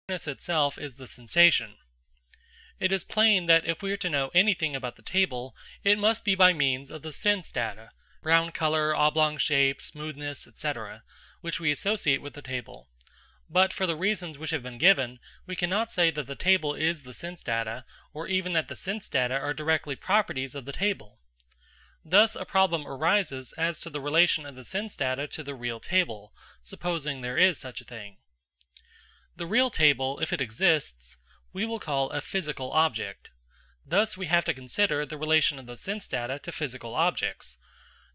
itself is the sensation. It is plain that if we are to know anything about the table, it must be by means of the sense data, round color, oblong shape, smoothness, etc., which we associate with the table. But for the reasons which have been given, we cannot say that the table is the sense data, or even that the sense data are directly properties of the table. Thus a problem arises as to the relation of the sense data to the real table, supposing there is such a thing. The real table, if it exists, we will call a physical object. Thus we have to consider the relation of the sense data to physical objects.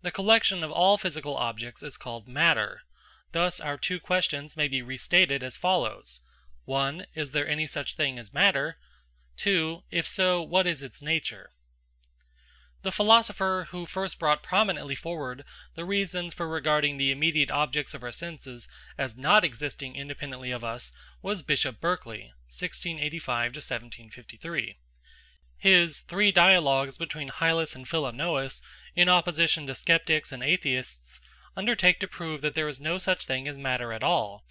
The collection of all physical objects is called matter. Thus our two questions may be restated as follows. 1. Is there any such thing as matter? 2. If so, what is its nature? The philosopher who first brought prominently forward the reasons for regarding the immediate objects of our senses as not existing independently of us was Bishop Berkeley, 1685 to 1753. His Three Dialogues between Hylas and Philonous, in opposition to skeptics and atheists, undertake to prove that there is no such thing as matter at all,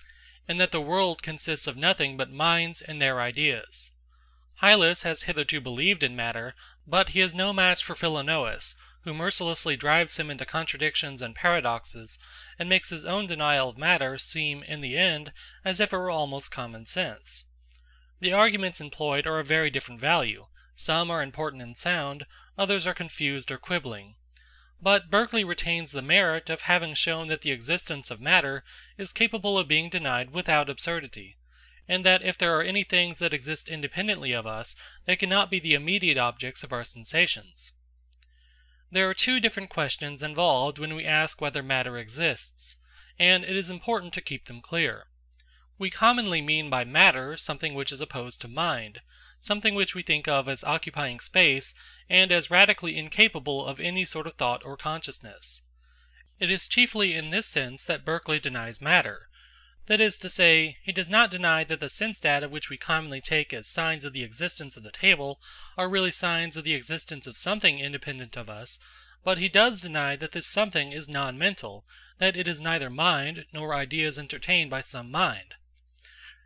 and that the world consists of nothing but minds and their ideas. Hylas has hitherto believed in matter, but he is no match for Philonous, who mercilessly drives him into contradictions and paradoxes, and makes his own denial of matter seem, in the end, as if it were almost common sense. The arguments employed are of very different value. Some are important and sound, others are confused or quibbling. But Berkeley retains the merit of having shown that the existence of matter is capable of being denied without absurdity, and that if there are any things that exist independently of us, they cannot be the immediate objects of our sensations. There are two different questions involved when we ask whether matter exists, and it is important to keep them clear. We commonly mean by matter something which is opposed to mind, something which we think of as occupying space and as radically incapable of any sort of thought or consciousness. It is chiefly in this sense that Berkeley denies matter. That is to say, he does not deny that the sense data which we commonly take as signs of the existence of the table are really signs of the existence of something independent of us, but he does deny that this something is non-mental, that it is neither mind nor ideas entertained by some mind.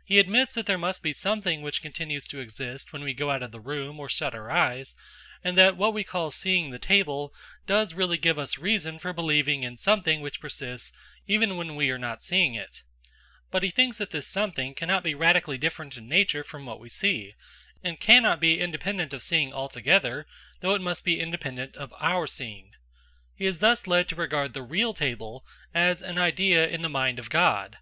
He admits that there must be something which continues to exist when we go out of the room or shut our eyes, and that what we call seeing the table does really give us reason for believing in something which persists even when we are not seeing it. But he thinks that this something cannot be radically different in nature from what we see, and cannot be independent of seeing altogether, though it must be independent of our seeing. He is thus led to regard the real table as an idea in the mind of God.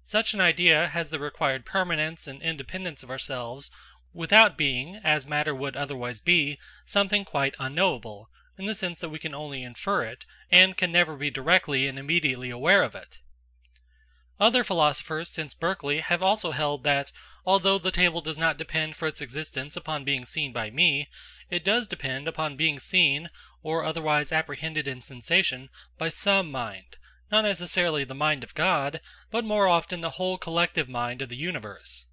Such an idea has the required permanence and independence of ourselves, without being, as matter would otherwise be, something quite unknowable, in the sense that we can only infer it, and can never be directly and immediately aware of it. Other philosophers since Berkeley have also held that, although the table does not depend for its existence upon being seen by me, it does depend upon being seen, or otherwise apprehended in sensation, by some mind, not necessarily the mind of God, but more often the whole collective mind of the universe.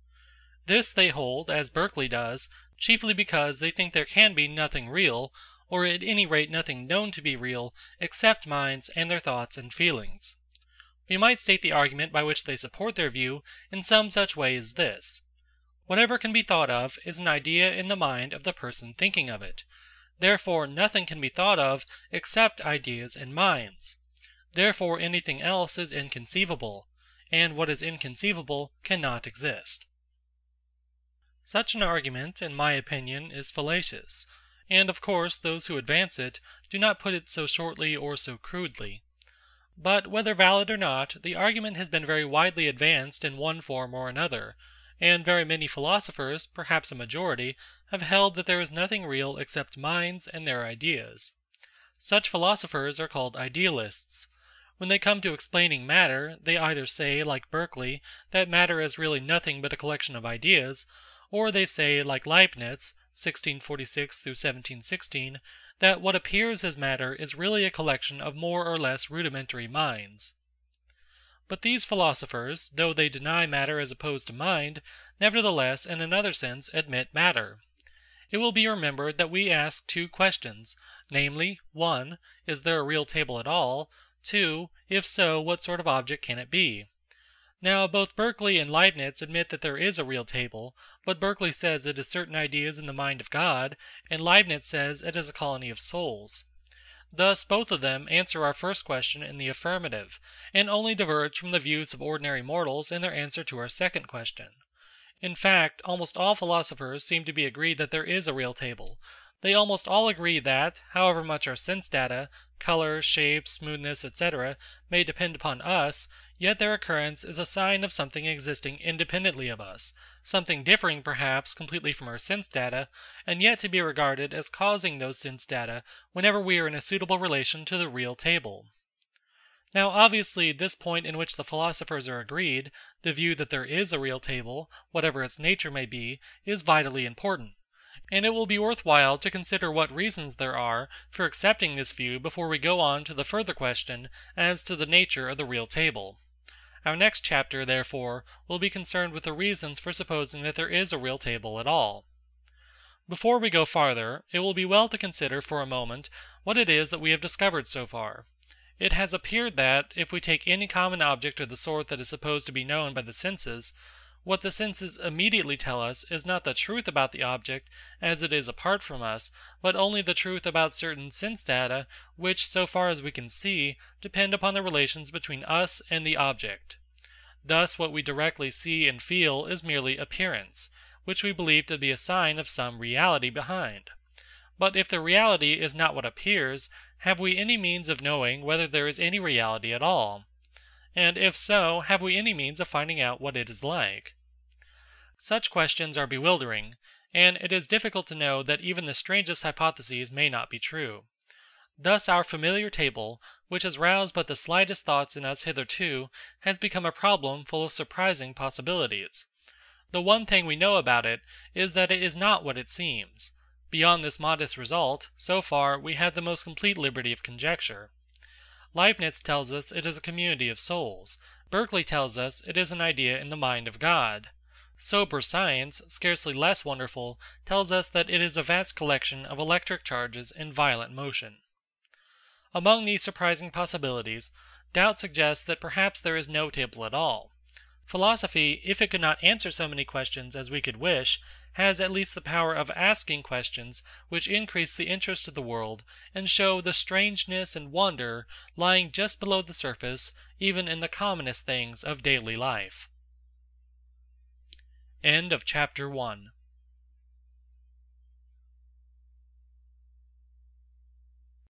This they hold, as Berkeley does, chiefly because they think there can be nothing real, or at any rate nothing known to be real, except minds and their thoughts and feelings. We might state the argument by which they support their view in some such way as this. Whatever can be thought of is an idea in the mind of the person thinking of it. Therefore nothing can be thought of except ideas in minds. Therefore anything else is inconceivable, and what is inconceivable cannot exist. Such an argument, in my opinion, is fallacious, and of course those who advance it do not put it so shortly or so crudely. But whether valid or not, the argument has been very widely advanced in one form or another, and very many philosophers, perhaps a majority, have held that there is nothing real except minds and their ideas. Such philosophers are called idealists. When they come to explaining matter, they either say, like Berkeley, that matter is really nothing but a collection of ideas, or they say, like Leibniz, 1646 through 1716, that what appears as matter is really a collection of more or less rudimentary minds. But these philosophers, though they deny matter as opposed to mind, nevertheless in another sense admit matter. It will be remembered that we ask two questions, namely, 1. Is there a real table at all? 2. If so, what sort of object can it be? Now, both Berkeley and Leibniz admit that there is a real table, but Berkeley says it is certain ideas in the mind of God, and Leibniz says it is a colony of souls. Thus both of them answer our first question in the affirmative, and only diverge from the views of ordinary mortals in their answer to our second question. In fact, almost all philosophers seem to be agreed that there is a real table. They almost all agree that, however much our sense data, color, shape, smoothness, etc., may depend upon us, yet their occurrence is a sign of something existing independently of us, something differing perhaps completely from our sense data, and yet to be regarded as causing those sense data whenever we are in a suitable relation to the real table. Now obviously this point in which the philosophers are agreed, the view that there is a real table, whatever its nature may be, is vitally important, and it will be worthwhile to consider what reasons there are for accepting this view before we go on to the further question as to the nature of the real table. Our next chapter, therefore, will be concerned with the reasons for supposing that there is a real table at all. Before we go farther, it will be well to consider for a moment what it is that we have discovered so far. It has appeared that, if we take any common object of the sort that is supposed to be known by the senses, what the senses immediately tell us is not the truth about the object as it is apart from us, but only the truth about certain sense data which, so far as we can see, depend upon the relations between us and the object. Thus what we directly see and feel is merely appearance, which we believe to be a sign of some reality behind. But if the reality is not what appears, have we any means of knowing whether there is any reality at all? And if so, have we any means of finding out what it is like? Such questions are bewildering, and it is difficult to know that even the strangest hypotheses may not be true. Thus our familiar table, which has roused but the slightest thoughts in us hitherto, has become a problem full of surprising possibilities. The one thing we know about it is that it is not what it seems. Beyond this modest result, so far, we have the most complete liberty of conjecture. Leibniz tells us it is a community of souls. Berkeley tells us it is an idea in the mind of God. Sober science, scarcely less wonderful, tells us that it is a vast collection of electric charges in violent motion. Among these surprising possibilities, doubt suggests that perhaps there is no table at all. Philosophy, if it could not answer so many questions as we could wish, has at least the power of asking questions which increase the interest of the world and show the strangeness and wonder lying just below the surface even in the commonest things of daily life. End of chapter 1.